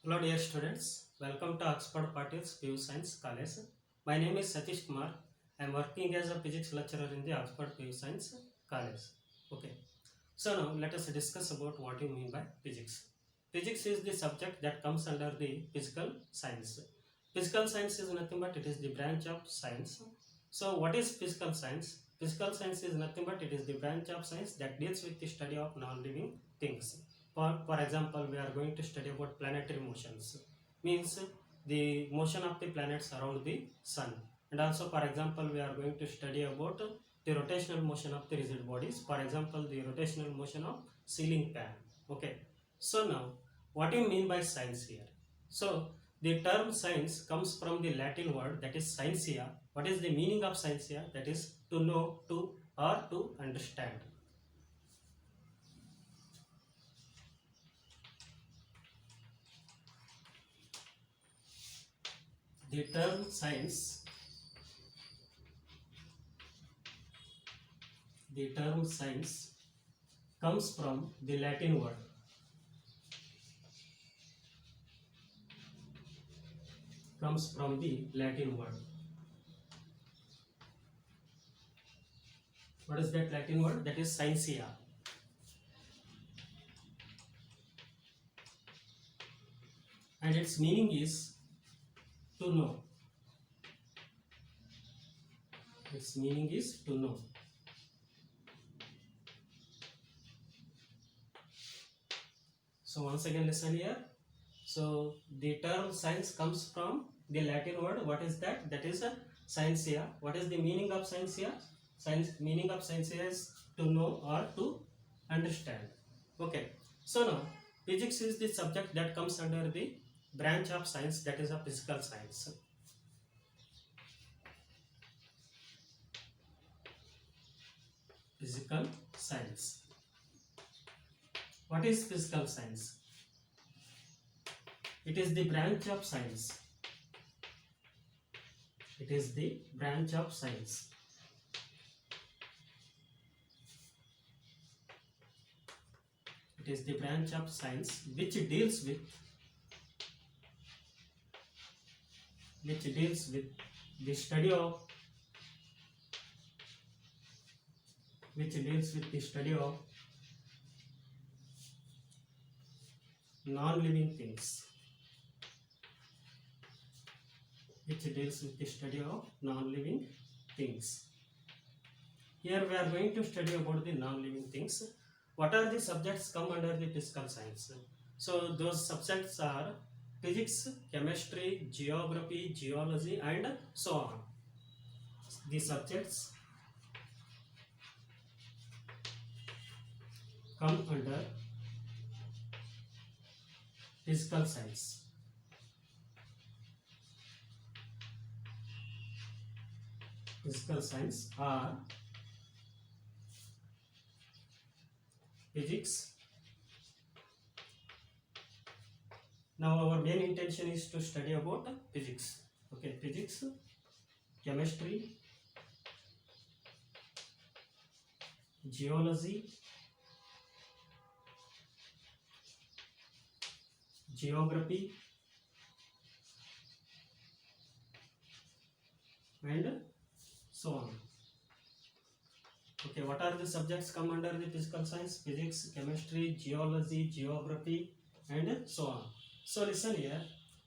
Hello dear students, welcome to Oxford Patil's PU Science College. My name is Satish Kumar. I am working as a physics lecturer in the Oxford PU Science College. Okay, so now let us discuss about what you mean by physics. Physics is the subject that comes under the physical science. Physical science is nothing but it is the branch of science. So what is physical science? Physical science is nothing but it is the branch of science that deals with the study of non-living things. For example, we are going to study about planetary motions, means the motion of the planets around the sun. And also, for example, we are going to study about the rotational motion of the rigid bodies. For example, the rotational motion of ceiling fan. Okay. So now, what do you mean by science here? So the term science comes from the Latin word that is scientia. What is the meaning of scientia? That is to know, to or to understand. The term science, comes from the Latin word. Comes from the Latin word. What is that Latin word? That is scientia. And its meaning is to know. Its meaning is to know. So once again listen here. So the term science comes from the Latin word. What is that? That is a scientia. What is the meaning of scientia? Meaning of scientia is to know or to understand. Okay. So now physics is the subject that comes under the branch of science, that is a physical science. Physical science. What is physical science? It is the branch of science. It is the branch of science. It is the branch of science which deals with the study of non-living things. Here we are going to study about the non-living things. What are the subjects come under the physical science? So those subjects are physics, chemistry, geography, geology, and so on. The subjects come under physical science. Physical science are physics. Now our main intention is to study about physics. Okay, physics, chemistry, geology, geography, and so on. Okay, what are the subjects come under the physical science? Physics, chemistry, geology, geography, and so on. So listen here.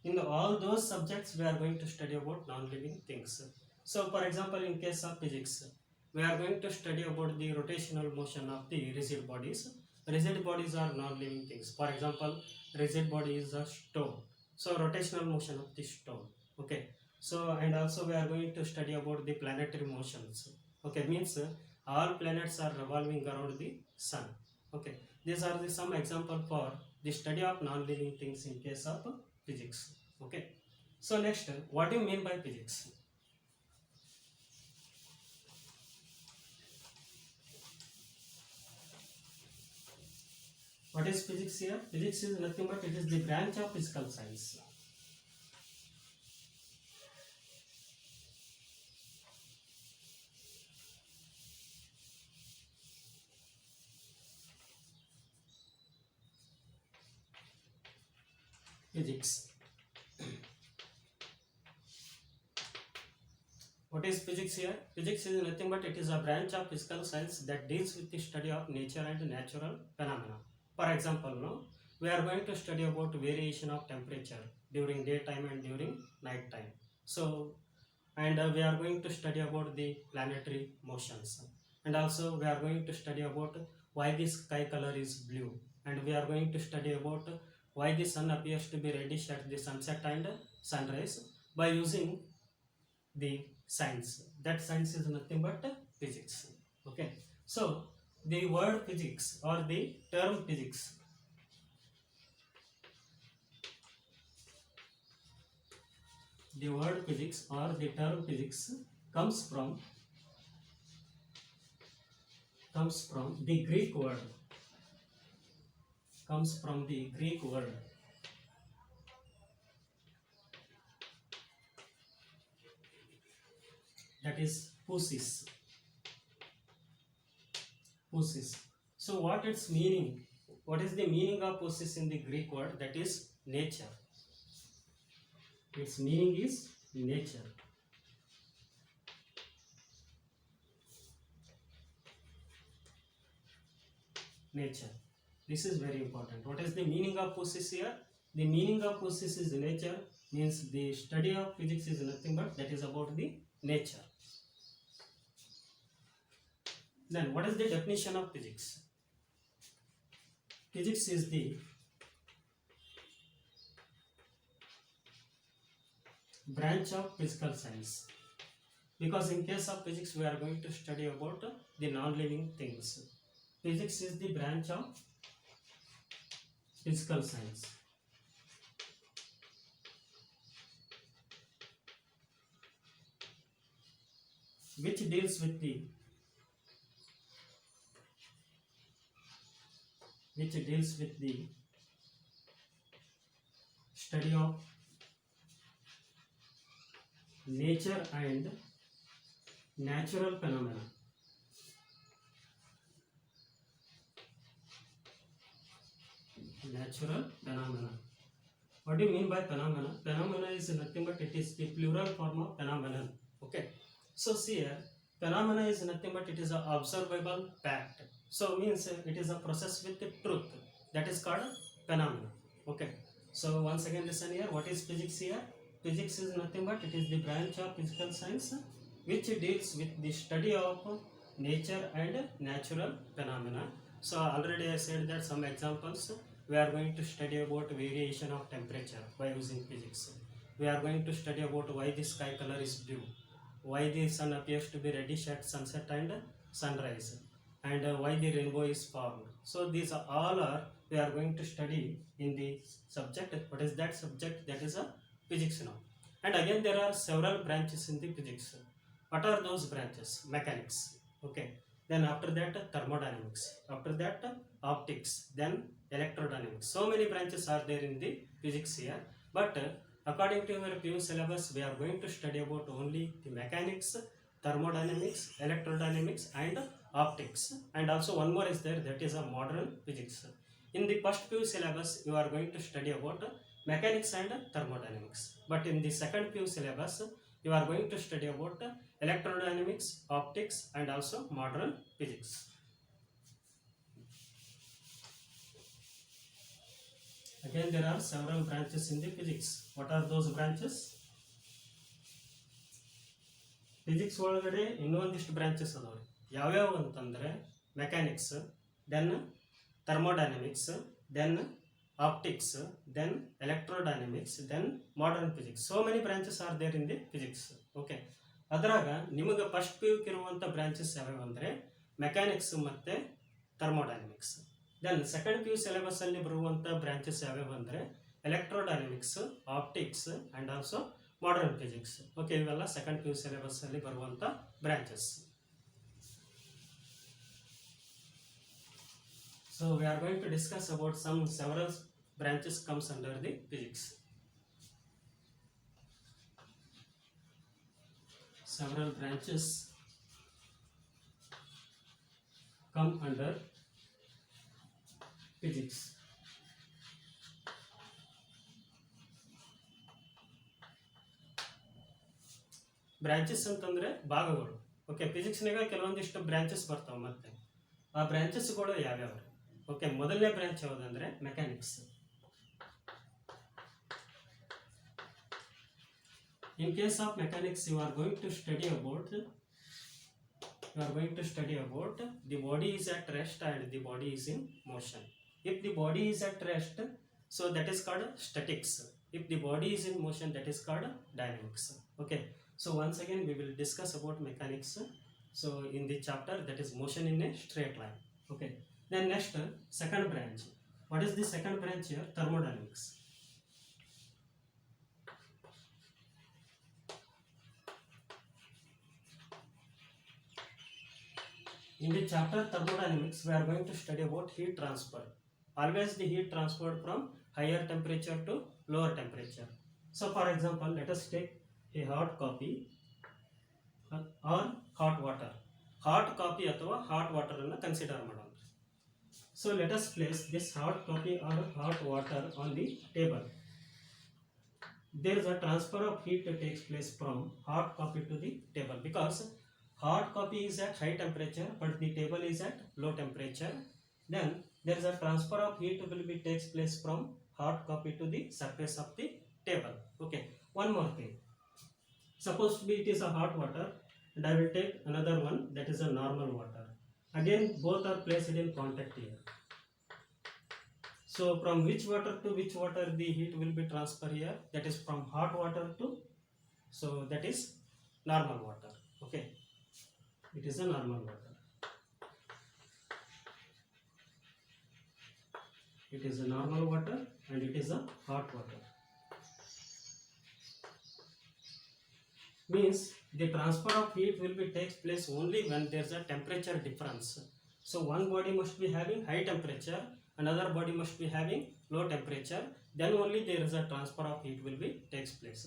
In all those subjects, we are going to study about non-living things. So for example, in case of physics, we are going to study about the rotational motion of the rigid bodies. Rigid bodies are non-living things. For example, rigid body is a stone. So rotational motion of the stone. Okay. So and also we are going to study about the planetary motions. Okay, means all planets are revolving around the sun. Okay, these are the some example for the study of non-living things in case of physics. Okay, so next, what do you mean by physics? What is physics here? Physics is nothing but it is the branch of physical science. Physics. What is physics here? Physics is nothing but it is a branch of physical science that deals with the study of nature and natural phenomena. For example, no, we are going to study about variation of temperature during daytime and during night time. So, and we are going to study about the planetary motions, and also we are going to study about why the sky color is blue, and we are going to study about why the sun appears to be reddish at the sunset and sunrise by using the science. That science is nothing but physics. Okay, so the word physics or the term physics, the word physics or the term physics comes from the Greek word, comes from the Greek word that is physis. Physis. So what its meaning? What is the meaning of physis in the Greek word? That is nature. Its meaning is nature. Nature. This is very important. What is the meaning of physis here? The meaning of physis is nature, means the study of physics is nothing but that is about the nature. Then what is the definition of physics? Physics is the branch of physical science, because in case of physics we are going to study about the non-living things. Physics is the branch of physical science which deals with the study of nature and natural phenomena. Natural phenomena. What do you mean by phenomena? Phenomena is nothing but it is the plural form of phenomenon. Okay. So see here, phenomena is nothing but it is an observable fact. So means it is a process with the truth. That is called phenomena. Okay. So once again listen here. What is physics here? Physics is nothing but it is the branch of physical science which deals with the study of nature and natural phenomena. So already I said that some examples. We are going to study about variation of temperature by using physics. We are going to study about why the sky color is blue, why the sun appears to be reddish at sunset and sunrise, and why the rainbow is formed. So these are all are we are going to study in the subject. What is that subject? That is a physics now. And again there are several branches in the physics. What are those branches? Mechanics. Okay. Then after that thermodynamics. After that optics. Then electrodynamics. So many branches are there in the physics here. But according to your PU syllabus, we are going to study about only the mechanics, thermodynamics, electrodynamics, and optics. And also one more is there, that is a modern physics. In the first PU syllabus, you are going to study about mechanics and thermodynamics. But in the second PU syllabus, you are going to study about electrodynamics, optics, and also modern physics. Again, there are several branches in the physics. What are those branches? Physics ಒಳಗಡೆ ಇನ್ನೊಂದಿಷ್ಟು branches ಅದಾವೆ. ಯಾವ್ಯಾವ ಅಂತಂದ್ರೆ mechanics, then thermodynamics, then optics, then electrodynamics, then modern physics. So many branches are there in the physics. Okay, ಅದರಾಗ ನಿಮಗೆ first P U ಇರುವಂಥ branches ಯಾವ್ಯಾವ ಅಂದರೆ ಮೆಕ್ಯಾನಿಕ್ಸ್ ಮತ್ತು thermodynamics. Then second P U syllabus ಅಲ್ಲಿ ಬರುವಂಥ ಬ್ರಾಂಚಸ್ ಯಾವ್ಯಾವ ಅಂದರೆ electrodynamics, optics and also modern physics. Okay, ಇವೆಲ್ಲ ಸೆಕೆಂಡ್ ಪಿ ಯು ಸಿಲೆಬಸ್ ಅಲ್ಲಿ ಬರುವಂಥ branches. So we are going to discuss about several branches comes under the physics. Several branches come under physics. Branches ಅಂತಂದರೆ ಭಾಗಗಳು. Okay, ಫಿಸಿಕ್ಸ್ನಾಗ ಕೆಲವೊಂದಿಷ್ಟು branches ಬರ್ತಾವೆ. ಮತ್ತೆ ಆ ಬ್ರಾಂಚಸ್ಗಳು ಯಾವ್ಯಾವ? ಓಕೆ, ಮೊದಲನೇ ಬ್ರಾಂಚ್ ಯಾವುದಂದ್ರೆ mechanics. In case of mechanics, you are going to study about the body is at rest and the body is in motion. If the body is at rest, so that is called statics. If the body is in motion, that is called dynamics. Okay, so once again we will discuss about mechanics. So in the chapter, that is motion in a straight line. Okay, then next, second branch. What is the second branch here? Thermodynamics. In the chapter thermodynamics, we are going to study about heat transfer. Always the heat transferred from higher temperature to lower temperature. So for example, let us take a hot coffee or hot water. Hot coffee ಅಥವಾ hot water ಅನ್ನು consider ಮಾಡೋಣ. So let us place this hot coffee or hot water on the table. There is a transfer of heat that takes place from hot coffee to the table, because hot coffee is at high temperature but the table is at low temperature. Then there is a transfer of heat will be takes place from hot coffee to the surface of the table. Okay, one more thing. Suppose to be it is a hot water and I will take another one that is a normal water. Again both are placed in contact here. So from which water to which water the heat will be transferred here? That is from hot water to, so that is normal water. Okay, it is a normal water. It is a normal water and it is a hot water. Means the transfer of heat will be takes place only when there is a temperature difference. So one body must be having high temperature, another body must be having low temperature, then only there is a transfer of heat will be takes place.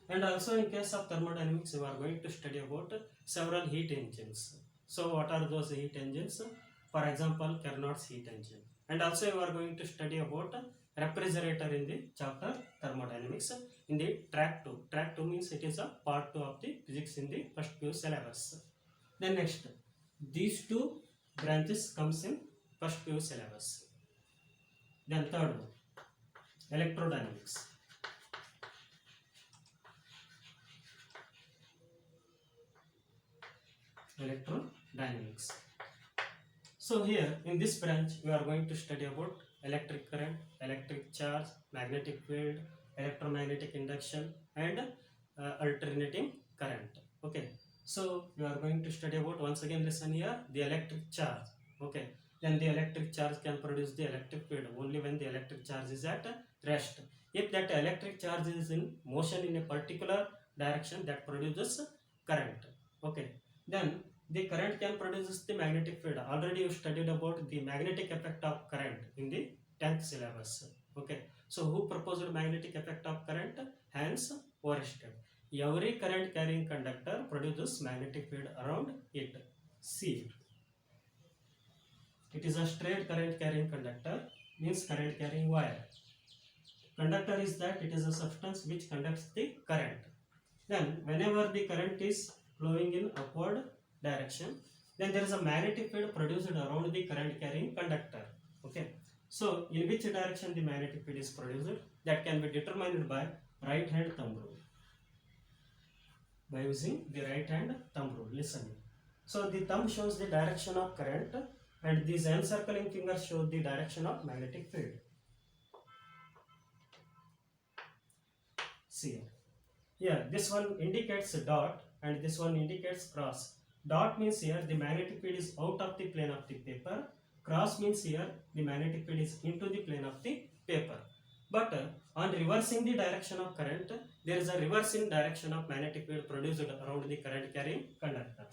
And also in case of thermodynamics, we are going to study about several heat engines. So what are those heat engines? For example, Carnot's heat engine. And also we are going to study about refrigerator in the chapter thermodynamics in the track 2. Track 2 means it is a part 2 of the physics in the first PU syllabus. Then next, these two branches comes in first PU syllabus. Then third one, electrodynamics. Electrodynamics. So here in this branch we are going to study about electric current, electric charge, magnetic field, electromagnetic induction and alternating current. Okay, so we are going to study about, once again listen here, the electric charge. Okay, then the electric charge can produce the electric field only when the electric charge is at rest. If that electric charge is in motion in a particular direction, that produces current. Okay, then the current can produce the magnetic field. Already you studied about the magnetic effect of current in the 10th syllabus. Okay, so who proposed magnetic effect of current? Hans Oersted. Every current carrying conductor produces magnetic field around it. See, it is a straight current carrying conductor, means current carrying wire. Conductor is that it is a substance which conducts the current. Then whenever the current is flowing in upward direction, then there is a magnetic field produced around the current carrying conductor. Okay, so in which direction the magnetic field is produced, that can be determined by right hand thumb rule. By using the right hand thumb rule, listen. So the thumb shows the direction of current and these encircling fingers show the direction of magnetic field. See here, this one indicates a dot and this one indicates cross. Dot means here the magnetic field is out of the plane of the paper. Cross means here the magnetic field is into the plane of the paper. But on reversing the direction of current, there is a reverse in direction of magnetic field produced around the current carrying conductor.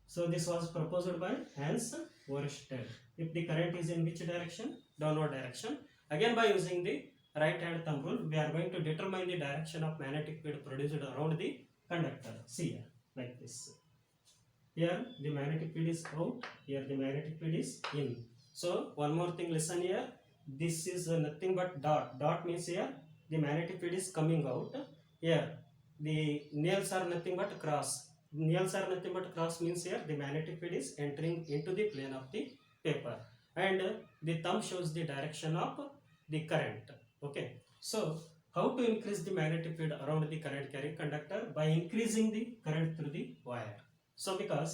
So this was proposed by Hans Oersted. If the current is in which direction? Downward direction. Again by using the right hand thumb rule, we are going to determine the direction of magnetic field produced around the conductor. See here, like this. Here the magnetic field is out, here the magnetic field is in. So one more thing, listen here. This is nothing but dot. Dot means here the magnetic field is coming out. Here the nails are nothing but cross. Nails are nothing but cross means here the magnetic field is entering into the plane of the paper, and the thumb shows the direction of the current. Okay, so how to increase the magnetic field around the current carrying conductor? By increasing the current through the wire. So because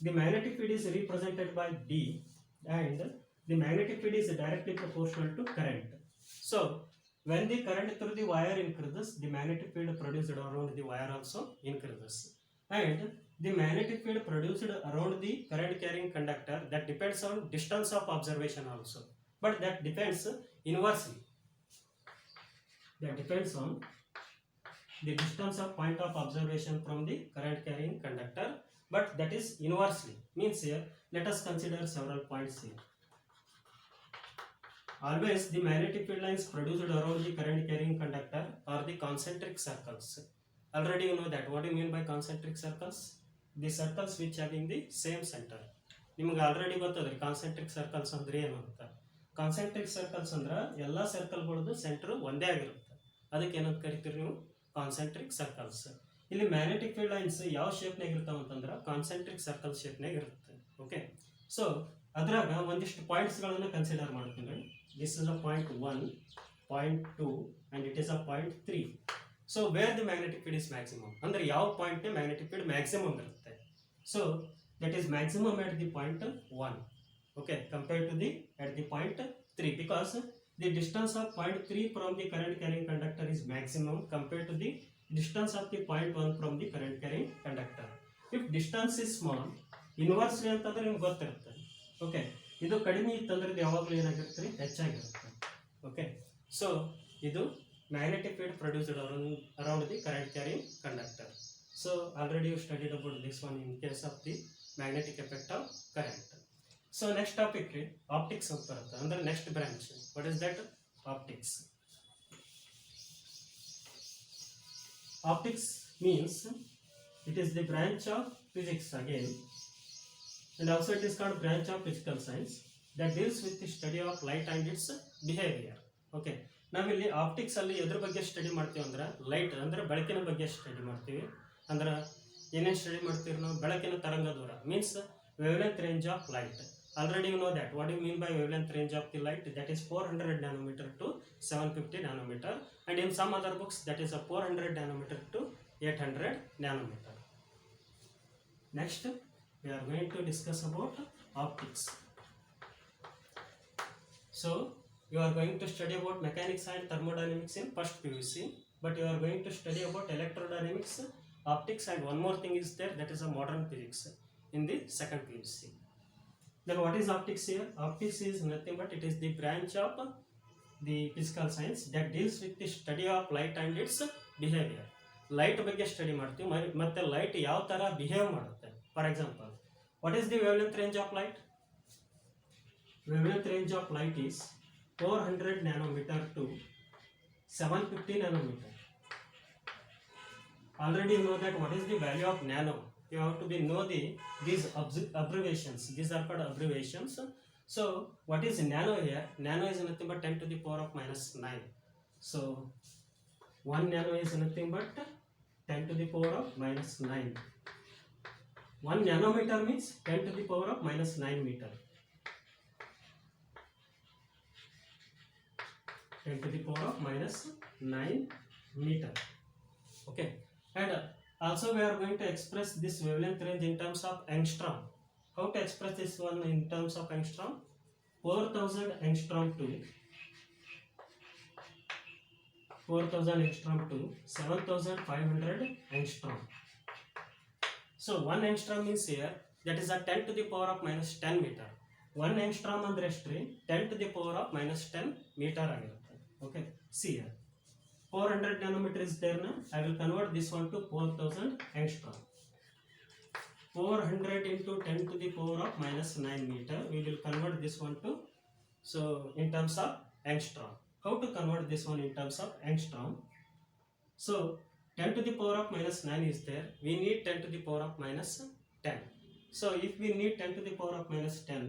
the magnetic field is represented by B, and the magnetic field is directly proportional to current. So when the current through the wire increases, the magnetic field produced around the wire also increases. And the magnetic field produced around the current carrying conductor, that depends on distance of observation also. But that depends inversely. That depends on the distance of point of observation from the current carrying conductor, but that is inversely. Means here, let us consider several points here. Always the magnetic field lines produced around the current carrying conductor are the concentric circles. Already you know that. What do you mean by concentric circles? The circles which having the same center. ನಿಮಗೆ already ಗೊತ್ತದ್ರಿ concentric circles ಅಂದ್ರೆ ಏನು ಅಂತ. Concentric circles ಅಂದ್ರೆ ಎಲ್ಲ ಸರ್ಕಲ್ಗಳದ್ದು centre ಒಂದೇ ಆಗಿರುತ್ತೆ, ಅದಕ್ಕೆ ಏನಂತ ಕರಿತೀರಿ ನೀವು? Concentric circles. ಇಲ್ಲಿ ಮ್ಯಾಗ್ನೆಟಿಕ್ ಫೀಲ್ಡ್ ಲೈನ್ಸ್ ಯಾವ ಶೇಪ್ನಾಗ ಇರ್ತಾವ ಅಂತಂದ್ರೆ ಕಾನ್ಸೆಂಟ್ರಿಕ್ ಸರ್ಕಲ್ ಶೇಪ್ನಾಗ ಇರುತ್ತೆ. ಓಕೆ, ಸೊ ಅದ್ರಾಗ ಒಂದಿಷ್ಟು ಪಾಯಿಂಟ್ಸ್ಗಳನ್ನು ಕನ್ಸಿಡರ್ ಮಾಡ್ತೀನಿ. This is a point 1, point 2 and it is a point 3. So where the magnetic field is maximum, ಅಂದ್ರೆ ಯಾವ ಪಾಯಿಂಟ್ ಮ್ಯಾಗ್ನೆಟಿಕ್ ಫೀಲ್ಡ್ ಮ್ಯಾಕ್ಸಿಮಮ್ ಇರುತ್ತೆ. So that is maximum at the point 1, okay, compared to the at the point 3, because the distance of point 3 from the current carrying conductor is maximum compared to the distance of the point 1 from the current carrying conductor. If distance is small, inversely ಅಂತಂದ್ರೆ ನಿಮ್ಗೆ ಗೊತ್ತಿರುತ್ತೆ. Okay, ಇದು ಕಡಿಮೆ ಇತ್ತಂದ್ರೆ ಇದು ಯಾವಾಗಲೂ ಏನಾಗಿರುತ್ತೆ? ಹೆಚ್ಚಾಗಿರುತ್ತೆ. ಓಕೆ, ಸೊ ಇದು magnetic field produced around the current carrying conductor. So already you studied about this one in case of the magnetic effect of current. So next topic optics ಅಂತ ಬರುತ್ತೆ, ಅಂದ್ರೆ next branch. What is that? Optics. Optics means it is the branch of physics again, and also it is called branch of physical science that deals with the study of light and its behavior. Okay, ನಾವಿಲ್ಲಿ optics ಅಲ್ಲಿ ಎದ್ರ ಬಗ್ಗೆ study ಮಾಡ್ತೀವಿ ಅಂದ್ರೆ light ಅಂದ್ರೆ ಬೆಳಕಿನ ಬಗ್ಗೆ study ಮಾಡ್ತೀವಿ. ಅಂದ್ರೆ ಏನೇನು ಸ್ಟಡಿ ಮಾಡ್ತೀವಿ ನಾವು? ಬೆಳಕಿನ ತರಂಗ ದೂರ means wavelength range of light. Already you know that. What you mean by wavelength range of the light? That is 400 nanometer to 750 nanometer, and in some other books that is a 400 nanometer to 800 nanometer. Next we are going to discuss about optics. So you are going to study about mechanics and thermodynamics in first PUC, but you are going to study about electrodynamics, optics, and one more thing is there, that is a modern physics in the second PUC. Then what is optics here? Optics is nothing but it is the branch of the physical science that deals with the study of light and its behavior. Light ಬಗ್ಗೆ study ಮಾಡ್ತೀವಿ, ಮತ್ತೆ light ಯಾವ ತರ behave ಮಾಡುತ್ತೆ. For example, what is the wavelength range of light? Wavelength range of light is 400 nanometer to 750 nanometer. Already you know that what is the value of nano. You have to know these abbreviations. These are called abbreviations. So what is nano here? Nano is nothing but 10 to the power of minus 9. So 1 nano is nothing but 10 to the power of minus 9. 1 nanometer means 10 to the power of minus 9 meter. 10 to the power of minus 9 meter. Okay, and also we are going to express this wavelength range in terms of angstrom. How to express this one in terms of angstrom? 4000 angstrom to 7500 angstrom. So 1 angstrom means here that is a 10 to the power of minus 10 meter. 1 angstrom ಅಂದ್ರೆ ಎಷ್ಟ್ರಿ? 10 to the power of minus 10 meter ಆಗಿರುತ್ತೆ. Okay, see here 400 nanometer is there now. I will convert this one to 4000 angstrom. 400 into 10 to the power of minus 9 meter. We will convert this one to, so in terms of angstrom. How to convert this one in terms of angstrom? So 10 to the power of minus 9 is there. We need 10 to the power of minus 10. So if we need 10 to the power of minus 10,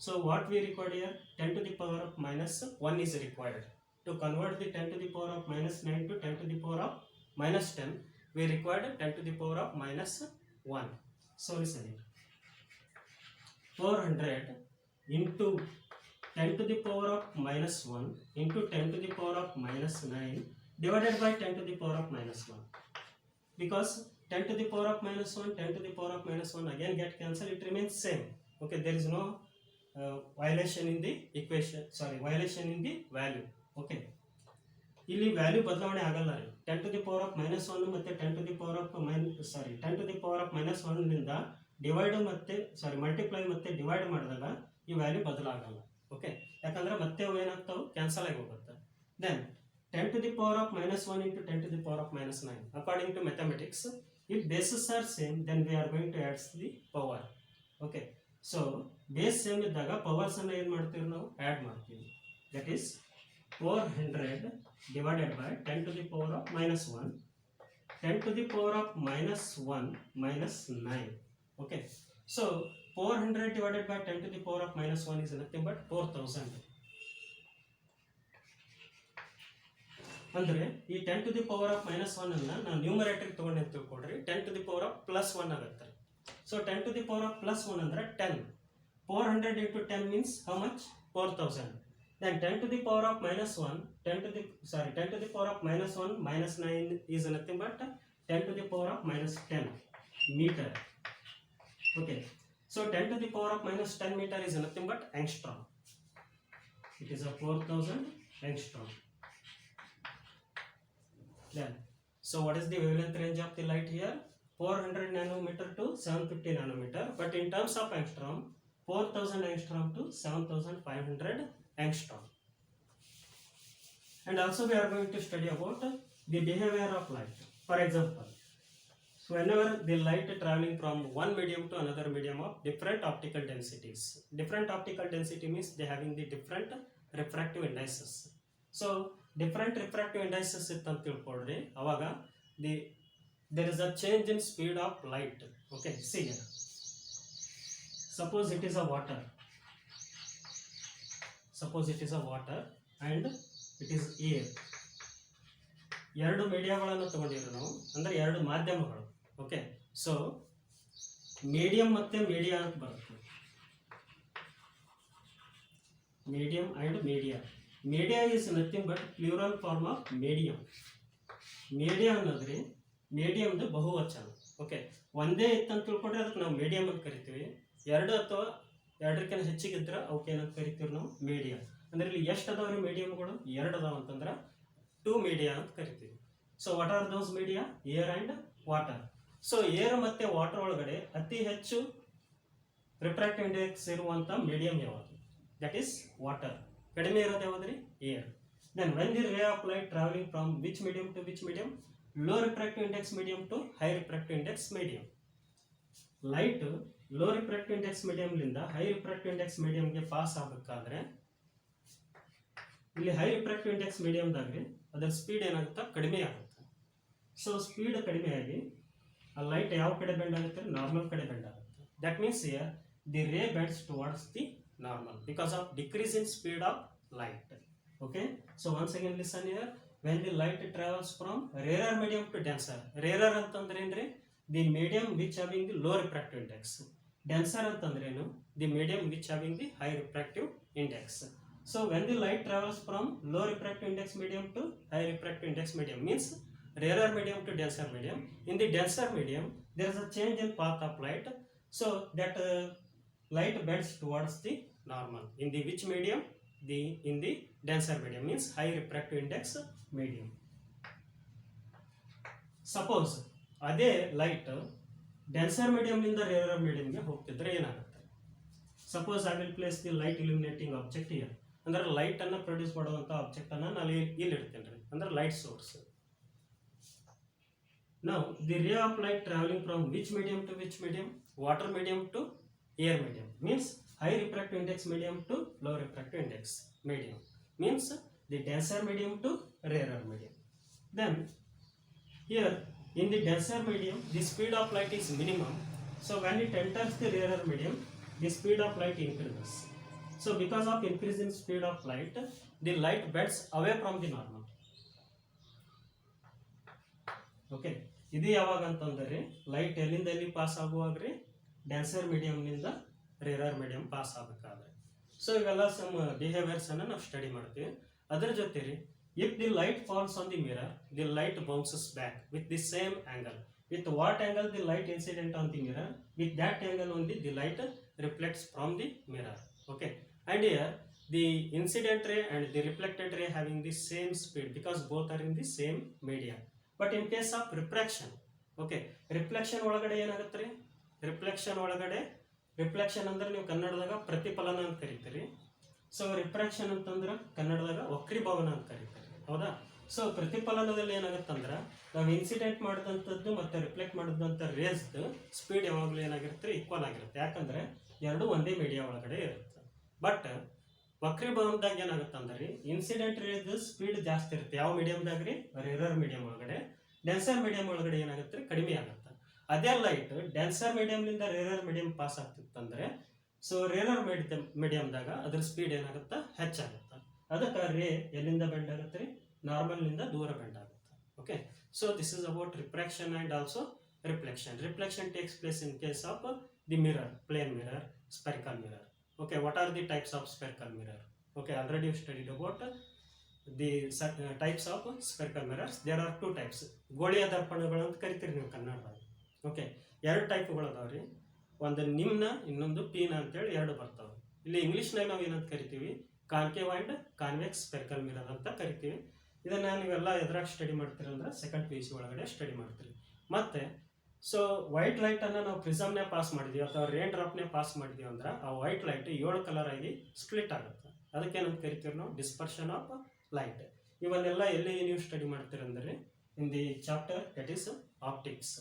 so what we require here? 10 to the power of minus 1 is required. To convert the 10 to the power of minus 9 to 10 to the power of minus 10, we required 10 to the power of minus 1. So listen here, 400 into 10 to the power of minus 1 into 10 to the power of minus 9 divided by 10 to the power of minus 1. Because 10 to the power of minus 1, 10 to the power of minus 1 again get cancelled, it remains same. Okay, there is no violation in the equation, sorry, violation in the value. Okay, ಇಲ್ಲಿ value ಬದಲಾವಣೆ ಆಗಲ್ಲ ರೀ. 10 to the power of minus 1 ಮತ್ತೆ 10 to the power of 10 to the power of minus 1 ನಿಂದ divide ಮತ್ತೆ multiply ಮತ್ತೆ divide ಮಾಡಿದಾಗ ಈ ವ್ಯಾಲ್ಯೂ ಬದಲಾಗಲ್ಲ. ಓಕೆ, ಯಾಕಂದ್ರೆ ಮತ್ತೆ ಅವು ಏನಾಗ್ತಾವೆ, ಕ್ಯಾನ್ಸಲ್ ಆಗಿ ಹೋಗುತ್ತೆ. Then 10 to the power of minus 1 into 10 to the power of minus 9. According to mathematics, if bases are same, then we are going to add the power. Okay, so base same ಇದ್ದಾಗ powers ಅನ್ನು ಏನು ಮಾಡ್ತೀವಿ, ನಾವು add ಮಾಡ್ತೀವಿ. That is 400 divided by 10 to the power of minus 1, 10 to the power of minus 1 minus 9. Okay, so 400 divided by 10 to the power of minus 1 is nothing but 4000. ಅಂದರೆ ಈ 10 to the power of minus 1 ಅನ್ನು ನಾನು numerator ತಗೊಂಡು ಅಂತ ತಿಳ್ಕೊಡ್ರಿ, 10 to the power of plus 1 ಆಗುತ್ತೆ. So 10 to the power of plus 1 ಅಂದರೆ 10. 400 into 10 means how much? 4000. Then 10 to the power of minus 1, 10 to the power of minus 1 minus 9 is nothing but 10 to the power of minus 10 meter. Okay, so 10 to the power of minus 10 meter is nothing but angstrom. It is a 4000 angstrom. Then, so what is the wavelength range of the light here? 400 nanometer to 750 nanometer, but in terms of angstrom, 4000 angstrom to 7500 angstrom. And also we are going to study about the behavior of light. For example, so whenever the light traveling from one medium to another medium of different optical densities. Different optical density means they having the different refractive indices. So different refractive indices ಇತ್ತಂತ ತಿಳ್ಕೊಳ್ರಿ, ಅವಾಗ there is a change in speed of light. Okay, see here. Suppose it is a water. Suppose it is a water and it is air. ಎರಡು ಮೀಡಿಯಾಗಳನ್ನು ತಗೊಂಡಿರೋ ನಾವು, ಅಂದರೆ ಎರಡು ಮಾಧ್ಯಮಗಳು. Okay, so medium ಮತ್ತೆ media ಅಂತ ಬರುತ್ತೆ. Medium and media. Media is nothing but plural form of medium. Media ಅನ್ನೋದ್ರಿ ಮೀಡಿಯಮ್ದು ಬಹುವಚನ. ಓಕೆ, ಒಂದೇ ಇತ್ತಂತ ತಿಳ್ಕೊಂಡ್ರೆ ಅದಕ್ಕೆ ನಾವು ಮೀಡಿಯಂ ಅಂತ ಕರಿತೀವಿ. ಎರಡು ಅಥವಾ ಎರಡಕ್ಕಿಂತ ಹೆಚ್ಚಿಗಿದ್ರೆ ಅವಕ್ಕೆ ಏನಂತ ಕರಿತೀವಿ ನಾವು, ಮೀಡಿಯಾ. ಅಂದ್ರೆ ಇಲ್ಲಿ ಎಷ್ಟು ಅದಾವ್ರಿ ಮೀಡಿಯಮ್ಗಳು? ಎರಡು ಅದಾವ ಅಂತಂದ್ರೆ 2 ಮೀಡಿಯಾ ಅಂತ ಕರಿತೀವಿ. So what are those media? Air and water. So air ಮತ್ತೆ ವಾಟರ್ ಒಳಗಡೆ ಅತಿ ಹೆಚ್ಚು ರಿಫ್ರಾಕ್ಟಿವ್ ಇಂಡೆಕ್ಸ್ ಇರುವಂತ ಮೀಡಿಯಂ ಯಾವುದು? That is water. ಕಡಿಮೆ ಇರೋದು ಯಾವ್ದ್ರಿ? Air. Then when the ray of light travelling from which medium to which medium? Low refractive index medium to high refractive index medium. Light low refractive index ಮೀಡಿಯಂಲಿಂದ high refractive index ಮೀಡಿಯಂಗೆ pass ಆಗಬೇಕಾದ್ರೆ ಇಲ್ಲಿ high refractive index ಮೀಡಿಯಂದಾಗ್ರಿ ಅದರ speed ಏನಾಗುತ್ತೆ? ಕಡಿಮೆ ಆಗುತ್ತೆ. So speed ಕಡಿಮೆ ಆಗಿ ಆ ಲೈಟ್ ಯಾವ ಕಡೆ ಬೆಂಡ್ ಆಗುತ್ತೆ? ನಾರ್ಮಲ್ ಕಡೆ ಬೆಂಡ್ ಆಗುತ್ತೆ. ದಟ್ ಮೀನ್ಸ್ ಹಿಯರ್ ದಿ ರೇ bends towards the normal because of decrease in speed of light. Okay, so once again listen here. When the light travels from rarer medium to denser, rarer ಅಂತಂದ್ರೆ ಏನ್ರಿ? the medium which having the low refractive index. denser ಅಂತಂದ್ರೆ ಏನು? the medium which having the high refractive index. So when the light travels from low refractive index medium to high refractive index medium means rarer medium to denser medium. In the denser medium there is a change in path of light, so that light bends towards the normal. In the which medium? In the denser medium means high refractive index medium. Suppose ಅದೇ light denser medium ಇಂದ rarer ಮೀಡಿಯಂಗೆ ಹೋಗ್ತಿದ್ರೆ ಏನಾಗುತ್ತೆ? Suppose I will place the light illuminating object here. ಅಂದ್ರೆ light ಅನ್ನ produce ಮಾಡುವಂತ object ಅನ್ನ ನಾನು ಇಲ್ಲಿ ಇಡ್ತೇನೆ ರೀ, ಅಂದ್ರೆ light source. Now the ray of light traveling from which medium to which medium? Water medium to air medium means high refractive index medium to low refractive index medium means the denser medium to rarer medium. Then here in the denser medium the speed of light is minimum, so when it enters the rarer medium the speed of light increases. So because of increase in speed of light the light bends away from the normal. Okay, ಇದು ಯಾವಾಗ ಅಂತಂದ್ರೆ light ಎಲ್ಲಿಂದ ಎಲ್ಲಿ pass ಆಗುವಾಗ್ರಿ denser ಮೀಡಿಯಂನಿಂದ rarer medium pass ಆಗಬೇಕಾದ್ರೆ. So ಇವೆಲ್ಲ some behaviours ಅನ್ನ ನಾವು ಸ್ಟಡಿ ಮಾಡ್ತೀವಿ. ಅದ್ರ ಜೊತೆ ರೀ if the light falls on the mirror the light bounces back with the same angle. With what angle the light incident on the mirror, with that angle only the light reflects from the mirror. Okay, and here the incident ray and the reflected ray having the same speed because both are in the same media. But in case of refraction, okay, reflection ಒಳಗಡೆ ಏನಾಗುತ್ತೆ ರೀ, reflection ಅಂದ್ರೆ ನೀವು ಕನ್ನಡದಾಗ ಪ್ರತಿಫಲನ ಅಂತ ಕರಿತೀರಿ. So refraction ಅಂತಂದ್ರೆ ಕನ್ನಡದಾಗ ವಕ್ರೀಭವನ ಅಂತ ಕರಿತೀರಿ, ಹೌದಾ. ಸೊ ಪ್ರತಿಫಲನದಲ್ಲಿ ಏನಾಗುತ್ತಂದ್ರೆ ನಾವು ಇನ್ಸಿಡೆಂಟ್ ಮಾಡಿದಂಥದ್ದು ಮತ್ತೆ ರಿಫ್ಲೆಕ್ಟ್ ಮಾಡಿದಂಥ ರೇಸ್ದು ಸ್ಪೀಡ್ ಯಾವಾಗಲೂ ಏನಾಗಿರುತ್ತೆ, ಈಕ್ವಲ್ ಆಗಿರುತ್ತೆ. ಯಾಕಂದ್ರೆ ಎರಡು ಒಂದೇ ಮೀಡಿಯಾ ಒಳಗಡೆ ಇರುತ್ತೆ. ಬಟ್ ವಕ್ರೀಭವನದಾಗ ಏನಾಗುತ್ತೆ ಅಂದ್ರೆ ಇನ್ಸಿಡೆಂಟ್ ರೇಸ್ ಸ್ಪೀಡ್ ಜಾಸ್ತಿ ಇರುತ್ತೆ. ಯಾವ ಮೀಡಿಯಮ್ದಾಗ ರೀ, ರೇರರ್ ಮೀಡಿಯಂ ಒಳಗಡೆ. ಡೆನ್ಸರ್ ಮೀಡಿಯಂ ಒಳಗಡೆ ಏನಾಗುತ್ತೆ, ಕಡಿಮೆ ಆಗುತ್ತೆ. ಅದೇ ಲೈಟ್ ಡೆನ್ಸರ್ ಮೀಡಿಯಂನಿಂದ ರೇರರ್ ಮೀಡಿಯಂ ಪಾಸ್ ಆಗ್ತಿತ್ತಂದ್ರೆ ಸೊ ರೇರರ್ ಮೀಡಿಯಂದಾಗ ಅದ್ರ ಸ್ಪೀಡ್ ಏನಾಗುತ್ತೆ, ಹೆಚ್ಚಾಗುತ್ತೆ. ಅದಕ್ಕೆ ರೇ ಎಲ್ಲಿಂದ ಬೆಂಡ್ ಆಗುತ್ತೆ ರೀ, ನಾರ್ಮಲ್ನಿಂದ ದೂರ ಬೆಂಡ್ ಆಗುತ್ತೆ. Okay, so this is about refraction and also reflection. Reflection takes place in case of the mirror, plane mirror, spherical mirror. Okay, what are the types of spherical mirror? Okay, already you studied about the types of spherical mirrors. There are two types. ಗೋಳಿಯ ದರ್ಪಣಗಳು ಅಂತ ಕರಿತೀರಿ ನೀವು ಕನ್ನಡದಾಗ. Okay, ಎರಡು ಟೈಪ್ಗಳು ಅದಾವ್ರಿ. ಒಂದು ನಿಮ್ನ, ಇನ್ನೊಂದು ಪೀನ ಅಂತೇಳಿ ಎರಡು ಬರ್ತಾವೆ. ಇಲ್ಲಿ ಇಂಗ್ಲೀಷ್ನಾಗ ನಾವು ಏನಂತ ಕರಿತೀವಿ, concave and convex spherical mirror ಅಂತ ಕರಿತೀವಿ. ಇದನ್ನ ನೀವೆಲ್ಲ ಎದ್ರಾಗ ಸ್ಟಡಿ ಮಾಡ್ತೀರಿ ಅಂದ್ರೆ ಸೆಕೆಂಡ್ PUC ಒಳಗಡೆ ಸ್ಟಡಿ ಮಾಡ್ತೀರಿ. ಮತ್ತೆ ಸೊ ವೈಟ್ ಲೈಟ್ ಅನ್ನ ನಾವು ಪ್ರಿಸಮ್ನೇ ಪಾಸ್ ಮಾಡಿದೀವಿ ಅಥವಾ ರೇನ್ ಡ್ರಾಪ್ನೇ ಪಾಸ್ ಮಾಡಿದೀವಿ ಅಂದ್ರೆ ಆ ವೈಟ್ ಲೈಟ್ 7 ಕಲರ್ ಆಗಿ ಸ್ಪ್ಲಿಟ್ ಆಗುತ್ತೆ. ಅದಕ್ಕೆ ಏನಂತ ಕರಿತೀವಿ ನಾವು, ಡಿಸ್ಪರ್ಷನ್ ಆಫ್ ಲೈಟ್. ಇವನ್ನೆಲ್ಲ ಎಲ್ಲಿ ನೀವು ಸ್ಟಡಿ ಮಾಡ್ತೀರಿ ಅಂದ್ರೆ in the chapter that is optics.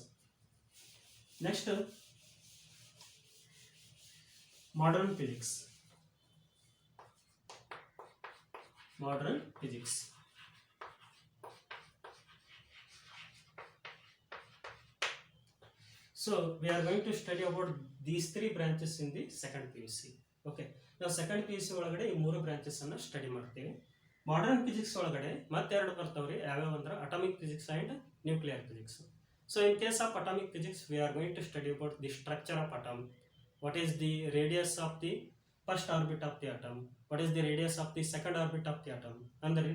Next modern physics. So we are going to study about these three branches in the second PUC. Okay, ನಾವು ಸೆಕೆಂಡ್ PUC ಒಳಗಡೆ ಈ ಮೂರು ಬ್ರಾಂಚಸ್ ಅನ್ನ ಸ್ಟಡಿ ಮಾಡ್ತೀವಿ. ಮಾಡರ್ನ್ ಫಿಸಿಕ್ಸ್ ಒಳಗಡೆ ಮತ್ತೆ ಎರಡು ಬರ್ತಾವ್ರಿ. ಯಾವ್ಯಾವ ಅಂದ್ರೆ atomic physics and nuclear physics. So in case of atomic physics we are going to study about the structure of atom, what is the radius of the first orbit of the atom, what is the radius of the second orbit of the atom. ಅಂದ್ರೆ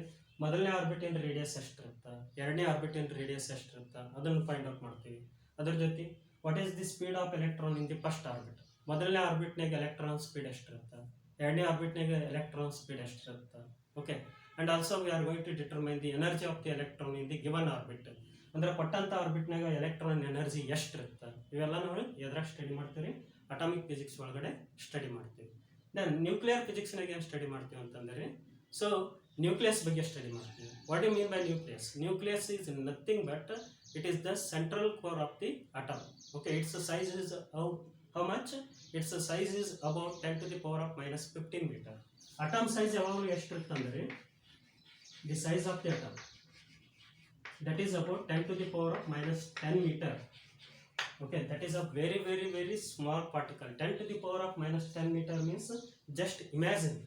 ಮೊದಲನೇ orbit ಏನ್ radius ಎಷ್ಟಿರುತ್ತೆ, ಎರಡನೇ orbit ಏನ್ radius ಎಷ್ಟಿರುತ್ತೆ ಅದನ್ನು find out ಮಾಡ್ತೀವಿ. ಅದ್ರ ಜೊತೆ what is the speed of electron in the first orbit, ಮೊದಲನೇ ಆರ್ಬಿಟ್ನಾಗ ಎಲೆಕ್ಟ್ರಾನ್ ಸ್ಪೀಡ್ ಎಷ್ಟಿರುತ್ತೆ, ಎರಡನೇ ಆರ್ಬಿಟ್ನಾಗ ಎಲೆಕ್ಟ್ರಾನ್ ಸ್ಪೀಡ್ ಎಷ್ಟಿರುತ್ತೆ. Okay, and also we are going to determine the energy of the electron in the given orbit. ಅಂದ್ರೆ ಕೊಟ್ಟಂತ ಆರ್ಬಿಟ್ನಾಗ electron energy ಎಷ್ಟಿರುತ್ತೆ, ಇವೆಲ್ಲ ನಾವು ಎದ್ರಾಗ ಸ್ಟಡಿ ಮಾಡ್ತೀವಿ, ಅಟಾಮಿಕ್ ಫಿಸಿಕ್ಸ್ ಒಳಗಡೆ ಸ್ಟಡಿ ಮಾಡ್ತೀವಿ. ದೆನ್ ನ್ಯೂಕ್ಲಿಯರ್ ಫಿಸಿಕ್ಸ್ನಾಗ ಏನು ಸ್ಟಡಿ ಮಾಡ್ತೀವಿ ಅಂತಂದರೆ, ಸೊ ನ್ಯೂಕ್ಲಿಯಸ್ ಬಗ್ಗೆ ಸ್ಟಡಿ ಮಾಡ್ತೀವಿ. What you mean by nucleus? Nucleus is nothing but it is the central core of the atom. Okay, its size is how much? Its size is about 10 to the power of minus 15 meter. Atom size ಯಾವಾಗಲೂ ಎಷ್ಟಿರುತ್ತೆ ಅಂದರೆ, the size of the atom that is about 10 to the power of minus 10 meter. Okay, that is a very very very small particle. 10 to the power of minus 10 meter means just imagine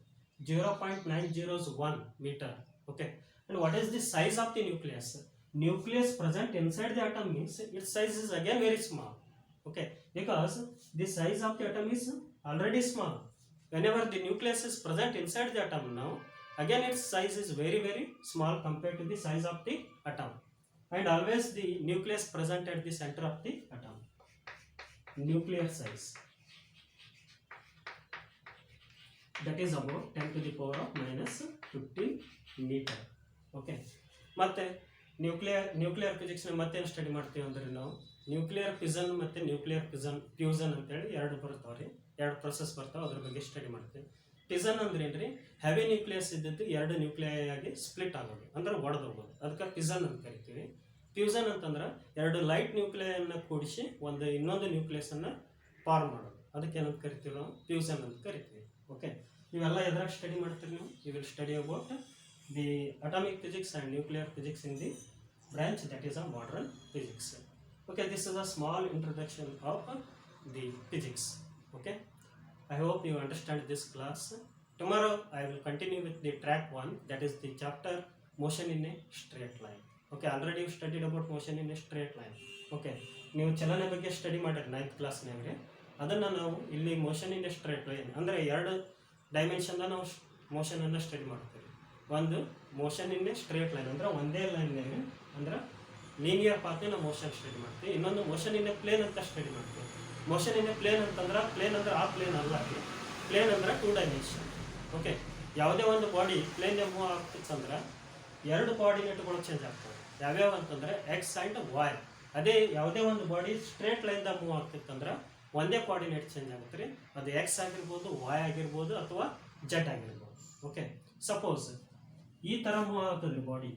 0.901 meter. Okay, and what is the size of the nucleus? Nucleus present inside the atom means its size is again very small. Okay, because the size of the atom is already small. Whenever the nucleus is present inside the atom now, again its size is very very small compared to the size of the atom. And always the nucleus present at the center of the atom. Nuclear size that is about 10 to the power of minus 15 meter. Okay, ಮತ್ತೆ nuclear physics ಮತ್ತೇನು study ಮಾಡ್ತೀವಿ ಅಂದ್ರೆ ನಾವು nuclear fission ಮತ್ತು nuclear fusion ಅಂತೇಳಿ ಎರಡು ಬರ್ತಾವ್ರಿ, ಎರಡು process ಬರ್ತಾವೆ, ಅದ್ರ ಬಗ್ಗೆ ಸ್ಟಡಿ ಮಾಡ್ತೀವಿ. ಫಿಸನ್ ಅಂದ್ರೆ ಏನ್ರಿ, ಹೆವಿ ನ್ಯೂಕ್ಲಿಯಸ್ ಇದ್ದದ್ದು ಎರಡು ನ್ಯೂಕ್ಲಿಯೈ ಆಗಿ ಸ್ಪ್ಲಿಟ್ ಆಗೋದು ಅಂದ್ರೆ ಒಡೆದೋಗೋದು, ಅದಕ್ಕೆ ಫಿಸನ್ ಅಂತ ಕರಿತೀವಿ. ಫ್ಯೂಸನ್ ಅಂತಂದ್ರೆ ಎರಡು ಲೈಟ್ ನ್ಯೂಕ್ಲಿಯನ್ನ ಕೂಡಿಸಿ ಇನ್ನೊಂದು ನ್ಯೂಕ್ಲಿಯಸ್ ಅನ್ನ ಫಾರ್ಮ್ ಮಾಡೋದು, ಅದಕ್ಕೆ ಏನಂತ ಕರಿತೀವಿ ನಾವು, ಫ್ಯೂಸನ್ ಅಂತ ಕರಿತೀವಿ. ಓಕೆ, ಇವೆಲ್ಲ ಎದ್ರಾಗ ಸ್ಟಡಿ ಮಾಡ್ತೀವಿ ನೀವು. You will study about the atomic physics and nuclear physics in the branch that is a modern physics. Okay, this is a small introduction of the physics. Okay, I hope you understand this class. Tomorrow I will continue with the track 1, that is the chapter motion in a straight line. Okay, already you studied about motion in a straight line. Okay, ನೀವು ಚಲನೆ ಬಗ್ಗೆ study ಮಾಡಿರಿ 9th ಕ್ಲಾಸ್ನಾಗೆ. ಅದನ್ನು ನಾವು ಇಲ್ಲಿ motion in a straight line ಅಂದರೆ 2 ಡೈಮೆನ್ಷನ್ನ ನಾವು ಮೋಷನನ್ನು study ಮಾಡ್ತೀವಿ. ಒಂದು motion in a straight line ಅಂದರೆ ಒಂದೇ ಲೈನ್ಯಾಗೆ ಅಂದ್ರೆ ಲೀನಿಯರ್ ಪಾತ್ನ ನಾವು ಮೋಷನ್ ಸ್ಟಡಿ ಮಾಡ್ತೀವಿ. ಇನ್ನೊಂದು ಮೋಷನ್ ಇನ್ ಎ ಪ್ಲೇನ್ ಅಂತ ಸ್ಟಡಿ ಮಾಡ್ತೀವಿ. ಮೋಷನ್ ಇನ್ ಎ ಪ್ಲೇನ್ ಅಂತಂದ್ರೆ ಪ್ಲೇನ್ ಅಂದ್ರೆ ಆ ಪ್ಲೇನ್ ಅಲ್ಲ, ಪ್ಲೇನ್ ಅಂದ್ರೆ 2 ಡೈಮೆನ್ಷನ್. ಓಕೆ, ಯಾವುದೇ ಒಂದು ಬಾಡಿ ಪ್ಲೇನ್ ಮೂವ್ ಆಗ್ತಿತ್ತಂದ್ರೆ 2 ಕೋಆರ್ಡಿನೇಟ್ಗಳು ಚೇಂಜ್ ಆಗ್ತವೆ. ಯಾವ್ಯಾವ ಅಂತಂದ್ರೆ ಎಕ್ಸ್ ಆ್ಯಂಡ್ ವೈ. ಅದೇ ಯಾವುದೇ ಒಂದು ಬಾಡಿ ಸ್ಟ್ರೇಟ್ ಲೈನ್ದಾಗ ಮೂವ್ ಆಗ್ತಿತ್ತಂದ್ರೆ ಒಂದೇ ಕೋಆರ್ಡಿನೇಟ್ ಚೇಂಜ್ ಆಗುತ್ತೆ ರೀ. ಅದು ಎಕ್ಸ್ ಆಗಿರ್ಬೋದು, ವೈ ಆಗಿರ್ಬೋದು, ಅಥವಾ ಜೆಡ್ ಆಗಿರ್ಬೋದು. ಓಕೆ, ಸಪೋಸ್ ಈ ಥರ ಮೂವ್ ಆಗ್ತದೆ ಬಾಡಿ,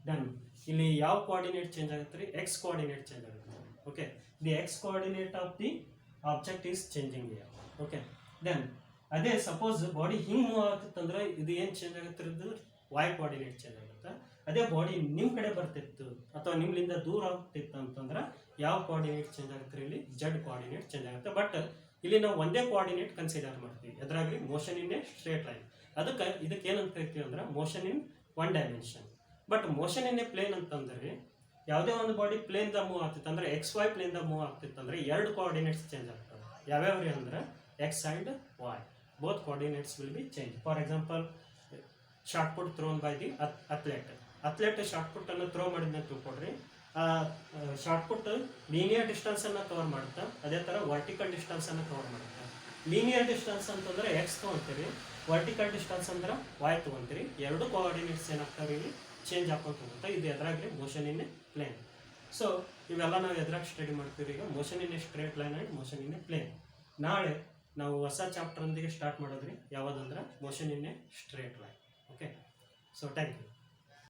ದೆನ್ ಇಲ್ಲಿ ಯಾವ ಕೋಆರ್ಡಿನೇಟ್ ಚೇಂಜ್ ಆಗುತ್ತೆ ರೀ? ಎಕ್ಸ್ ಕೋಆರ್ಡಿನೇಟ್ ಚೇಂಜ್ ಆಗುತ್ತೆ. Okay, the x coordinate of the object is changing here. Okay, then ಅದೇ ಸಪೋಸ್ ಬಾಡಿ ಹಿಂಗೆ ಮೂವ್ ಆಗ್ತಿತ್ತಂದ್ರೆ ಇದು ಏನು ಚೇಂಜ್ ಆಗುತ್ತೆ? ಇದು ವೈ ಕೋಆರ್ಡಿನೇಟ್ ಚೇಂಜ್ ಆಗುತ್ತೆ. ಅದೇ ಬಾಡಿ ನಿಮ್ಮ ಕಡೆ ಬರ್ತಿತ್ತು ಅಥವಾ ನಿಮ್ಮಿಂದ ದೂರ ಆಗ್ತಿತ್ತು ಅಂತಂದ್ರೆ ಯಾವ ಕೋಆರ್ಡಿನೇಟ್ ಚೇಂಜ್ ಆಗುತ್ತೆ? ಇಲ್ಲಿ ಜೆಡ್ ಕೋಆರ್ಡಿನೇಟ್ ಚೇಂಜ್ ಆಗುತ್ತೆ. ಬಟ್ ಇಲ್ಲಿ ನಾವು ಒಂದೇ ಕೋಆರ್ಡಿನೇಟ್ ಕನ್ಸಿಡರ್ ಮಾಡ್ತೀವಿ, ಎದುರಾಗ್ಲಿ motion in a straight line. ಇದಕ್ಕೆ ಏನಂತ ಕರಿತೀವಿ ಅಂದ್ರೆ motion in 1 dimension. But motion in a plane ಅಂತಂದ್ರೆ ಯಾವುದೇ ಒಂದು ಬಾಡಿ ಪ್ಲೇನ್ದ ಮೂವ್ ಆಗ್ತಿತ್ತು ಅಂದ್ರೆ ಎಕ್ಸ್ ವೈ ಪ್ಲೇನ್ದ ಮೂವ್ ಆಗ್ತಿತ್ತು ಅಂದ್ರೆ 2 ಕೋಆರ್ಡಿನೇಟ್ಸ್ ಚೇಂಜ್ ಆಗ್ತವೆ. ಯಾವ್ಯಾವ್ರಿ ಅಂದ್ರೆ X and Y, both coordinates will be change. For example, shot put thrown by the athlete shot put ಅನ್ನು ಥ್ರೋ ಮಾಡಿದ್ನ ತಿಳ್ಕೊಡ್ರಿ. ಶಾರ್ಟ್ ಪುಟ್ ಲೀನಿಯರ್ ಡಿಸ್ಟೆನ್ಸ್ ಅನ್ನ ಕವರ್ ಮಾಡುತ್ತೆ, ಅದೇ ಥರ ವರ್ಟಿಕಲ್ ಡಿಸ್ಟೆನ್ಸ್ ಅನ್ನು ಕವರ್ ಮಾಡುತ್ತೆ. ಲೀನಿಯರ್ ಡಿಸ್ಟೆನ್ಸ್ ಅಂತಂದ್ರೆ ಎಕ್ಸ್ ತೊಗೊಂತೀರಿ, ವರ್ಟಿಕಲ್ ಡಿಸ್ಟೆನ್ಸ್ ಅಂದ್ರೆ ವೈ ತೊಗೊಂತೀರಿ. 2 ಕೋಆರ್ಡಿನೇಟ್ಸ್ ಏನಾಗ್ತಾವೆ ಇಲ್ಲಿ ಚೇಂಜ್ ಹಾಕೊಂತ ಹೋಗುತ್ತೆ. ಇದು ಎದುರಾಗ್ರಿ motion in a plane. So ಇವೆಲ್ಲ ನಾವು ಎದುರಾಗಿ ಸ್ಟಡಿ ಮಾಡ್ತೀವಿ. ಈಗ motion in a straight line and motion in a plane. ನಾಳೆ ನಾವು ಹೊಸ ಚಾಪ್ಟರ್ ಒಂದಿಗೆ ಸ್ಟಾರ್ಟ್ ಮಾಡೋದ್ರಿ. ಯಾವುದಂದ್ರೆ motion in a straight line. Okay, so thank you.